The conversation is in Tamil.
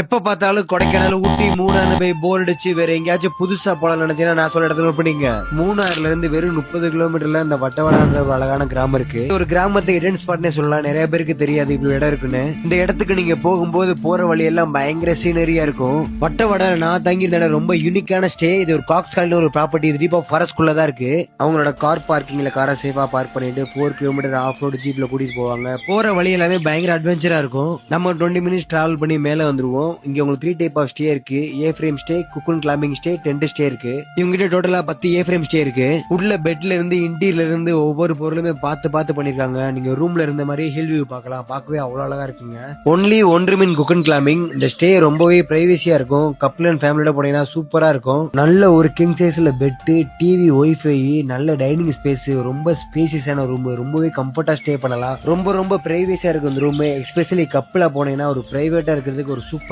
எப்ப பார்த்தாலும் கொடைக்கானல் ஊட்டி மூணாறு போய் போர் அடிச்சு வேற எங்கேயாச்சும் புதுசா போலாம் நினைச்சீங்கன்னா நான் சொல்ல இடத்துல பண்ணீங்க. மூணாறுல இருந்து வெறும் 30 கிலோமீட்டர்ல இந்த வட்டவடான்ற ஒரு அழகான கிராமம் இருக்கு. ஒரு கிராமத்தை ஹிடன் ஸ்பாட்னே சொல்லலாம். நிறைய பேருக்கு தெரியாது இப்படி இடம் இருக்குன்னு. இந்த இடத்துக்கு நீங்க போகும்போது போற வழி எல்லாம் பயங்கர சீனரியா இருக்கும். வட்டவடால நான் தங்கி இருந்த ரொம்ப யூனிக்கான ஸ்டே. இது ஒரு காக்ஸ்கால்னு ஒரு ப்ராப்பர்ட்டி. இது டீப் ஆஃப் ஃபாரஸ்ட்குள்ள தான் இருக்கு. அவங்களோட கார் பார்க்கிங்ல காரை சேஃபா பார்க் பண்ணிட்டு 4 கிலோமீட்டர் ஆஃப் ரோடு ஜீப்ல கூட்டிட்டு போவாங்க. போற வழி எல்லாமே பயங்கர அட்வென்ச்சரா இருக்கும். நம்ம 20 மினிட்ஸ் டிராவல் பண்ணி மேல வந்துருவோம். இங்க உங்களுக்கு 3 டைப் ஆஃப் ஸ்டே இருக்கு. A frame stay, cocoon glamping stay, tent stay இருக்கு. இவங்க கிட்ட டோட்டலா 10 ஏ ஃப்ரேம் ஸ்டே இருக்கு. உள்ள பெட்ல இருந்து இன்டீரியர்ல இருந்து ஒவ்வொரு பொருளுமே பார்த்து பண்ணிருக்காங்க. நீங்க ரூம்ல இருந்த மாதிரி ஹில் வியூ பார்க்கலாம். பார்க்கவே அவ்வளவு அழகா இருக்குங்க. ஒன்லி 1 மீன் குக்குன் கிளாம்பிங். இந்த ஸ்டே ரொம்பவே பிரைவசியா இருக்கும். கப்பல் அண்ட் ஃபேமிலியோட போனீங்கன்னா சூப்பரா இருக்கும். நல்ல ஒரு கிங் சைஸ்ல பெட், டிவி, ஒய்ஃபை, நல்ல டைனிங் ஸ்பேஸ், ரொம்ப ஸ்பேசியஸான ரூம். ரொம்பவே கம்ஃபர்ட்டா ஸ்டே பண்ணலாம். ரொம்ப பிரைவசியா இருக்கும் இந்த ரூம். எஸ்பெஷலி கப்பலா போனீங்கன்னா ஒரு பிரைவேட்டா இருக்கிறதுக்கு ஒரு சூப்பரான